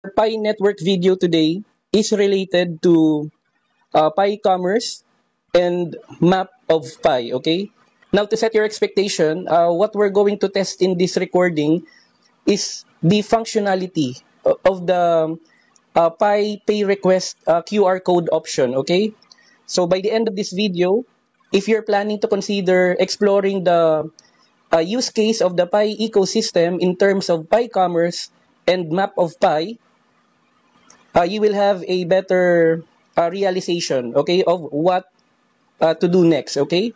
Pi network video today is related to Pi commerce and map of Pi, okay? Now, to set your expectation, what we're going to test in this recording is the functionality of the Pi pay request QR code option, okay? So by the end of this video, if you're planning to consider exploring the use case of the Pi ecosystem in terms of Pi commerce and map of Pi, you will have a better realization, okay, of what to do next, okay?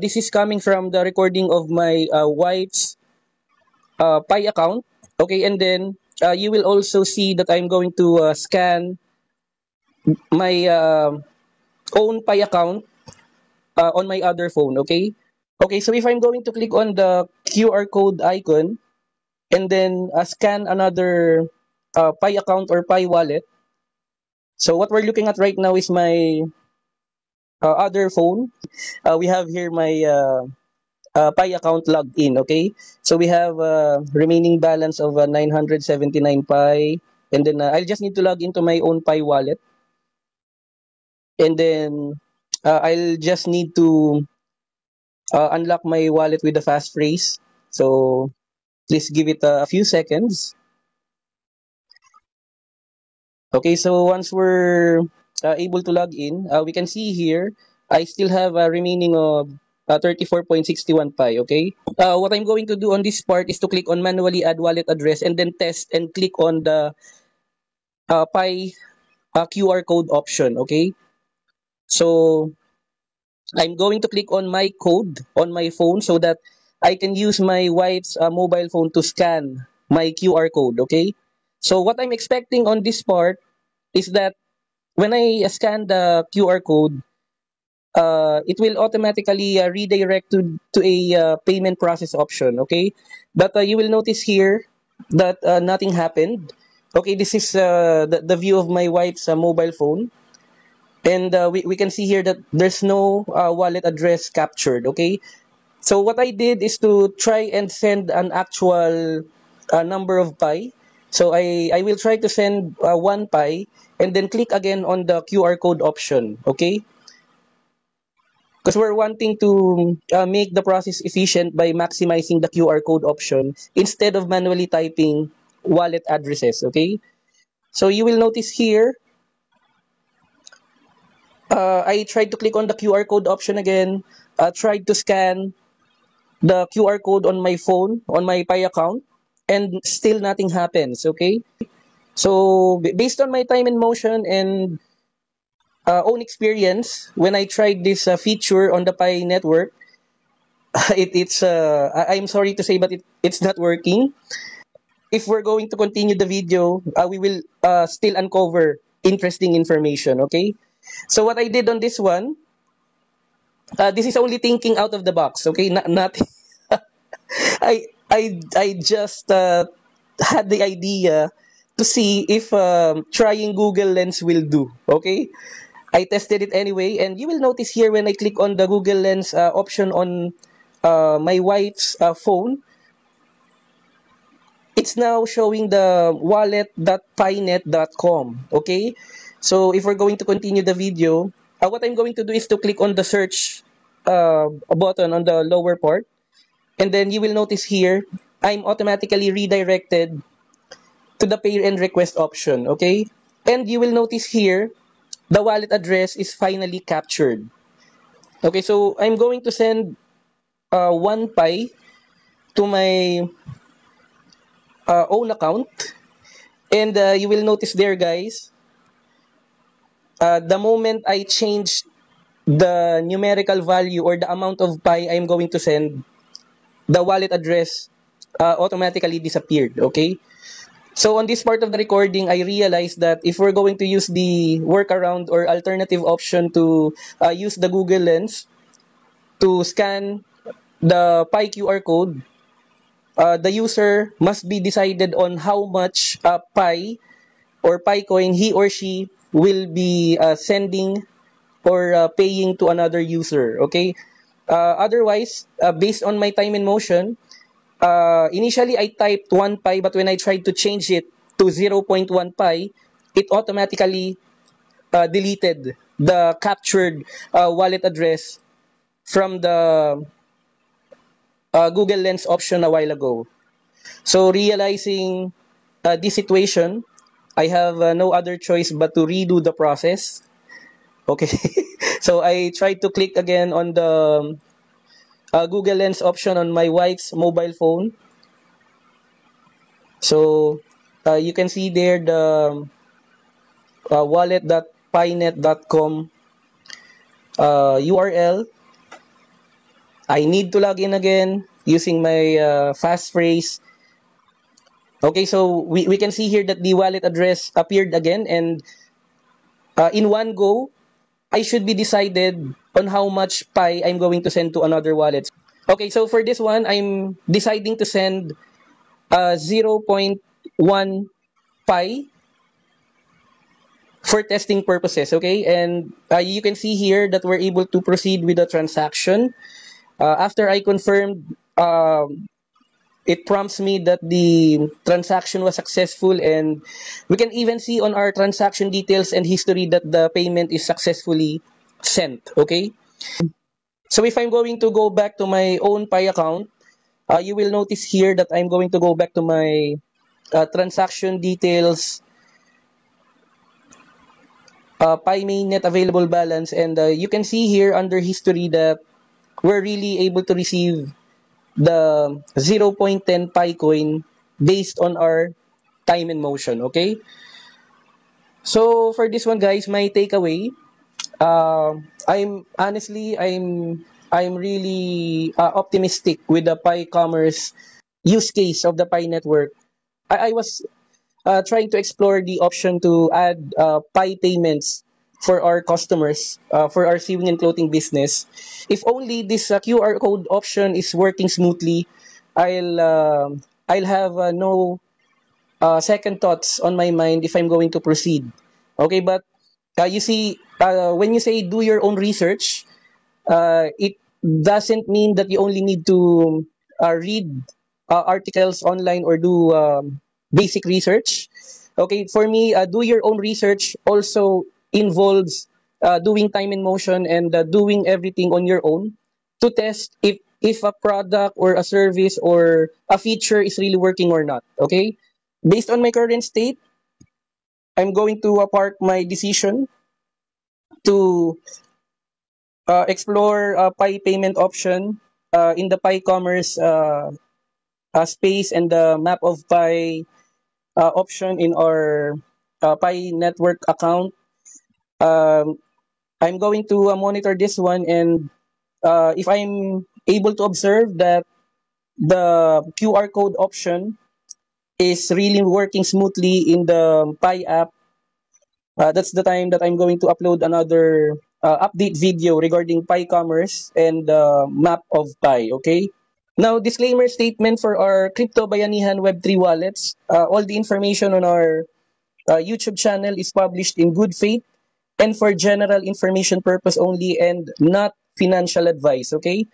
This is coming from the recording of my wife's Pi account, okay, and then you will also see that I'm going to scan my own Pi account on my other phone, okay? Okay, so if I'm going to click on the QR code icon and then scan another Pi account or Pi wallet, so what we're looking at right now is my other phone. We have here my Pi account logged in, okay? So we have remaining balance of 979 Pi. And then I'll just need to log into my own Pi wallet. And then I'll just need to unlock my wallet with the fast phrase. So please give it a few seconds. Okay, so once we're able to log in, we can see here, I still have a remaining of 34.61 Pi, okay? What I'm going to do on this part is to click on manually add wallet address and then test and click on the Pi QR code option, okay? So I'm going to click on my code on my phone so that I can use my wife's mobile phone to scan my QR code, okay? So what I'm expecting on this part is that when I scan the QR code, it will automatically redirect to a payment process option, okay? But you will notice here that nothing happened. Okay, this is the view of my wife's mobile phone. And we can see here that there's no wallet address captured, okay? So what I did is to try and send an actual number of Pi. So I will try to send 1 Pi and then click again on the QR code option, okay? Because we're wanting to make the process efficient by maximizing the QR code option instead of manually typing wallet addresses, okay? So you will notice here, I tried to click on the QR code option again, tried to scan the QR code on my phone, on my Pi account, and still nothing happens, okay? So based on my time and motion and own experience, when I tried this feature on the Pi network, I'm sorry to say, but it's not working. If we're going to continue the video, we will still uncover interesting information, okay? So what I did on this one, this is only thinking out of the box, okay? Not I just had the idea to see if trying Google Lens will do, okay? I tested it anyway, and you will notice here when I click on the Google Lens option on my wife's phone, it's now showing the wallet.pinet.com, okay? So if we're going to continue the video, what I'm going to do is to click on the search button on the lower part, and then you will notice here, I'm automatically redirected to the pay and request option, okay? And you will notice here, the wallet address is finally captured. Okay, so I'm going to send 1 Pi to my own account. And you will notice there, guys, the moment I change the numerical value or the amount of Pi I'm going to send, the wallet address automatically disappeared, okay? So on this part of the recording, I realized that if we're going to use the workaround or alternative option to use the Google Lens to scan the Pi QR code, the user must be decided on how much Pi or Pi coin he or she will be sending or paying to another user, okay? Otherwise, based on my time and motion, initially I typed 1 Pi, but when I tried to change it to 0.1 pi, it automatically deleted the captured wallet address from the Google Lens option a while ago. So realizing this situation, I have no other choice but to redo the process. Okay, so I tried to click again on the Google Lens option on my wife's mobile phone. So you can see there the wallet.pinet.com URL. I need to log in again using my passphrase. Okay, so we can see here that the wallet address appeared again, and in one go, I should be decided on how much Pi I'm going to send to another wallet. Okay, so for this one, I'm deciding to send 0.1 Pi for testing purposes, okay? And you can see here that we're able to proceed with the transaction. After I confirmed, it prompts me that the transaction was successful, and we can even see on our transaction details and history that the payment is successfully sent, okay? So if I'm going to go back to my own Pi account, you will notice here that I'm going to go back to my transaction details, Pi mainnet available balance, and you can see here under history that we're really able to receive the 0.10 Pi coin based on our time and motion, okay? So for this one, guys, my takeaway, I'm honestly, I'm really optimistic with the Pi Commerce use case of the Pi network. I was trying to explore the option to add Pi payments for our customers, for our sewing and clothing business. If only this QR code option is working smoothly, I'll uh, I'll have no second thoughts on my mind if I'm going to proceed. Okay, but you see, when you say do your own research, it doesn't mean that you only need to read articles online or do basic research. Okay, for me, do your own research also involves doing time and motion and doing everything on your own to test if a product or a service or a feature is really working or not. Okay, based on my current state, I'm going to park my decision to explore Pi payment option in the Pi Commerce space and the map of Pi option in our Pi network account. Um, I'm going to monitor this one, and if I'm able to observe that the QR code option is really working smoothly in the Pi app, that's the time that I'm going to upload another update video regarding Pi Commerce and map of Pi, okay? Now, disclaimer statement for our Crypto Bayanihan Web3 wallets. All the information on our YouTube channel is published in good faith and for general information purpose only and not financial advice, okay?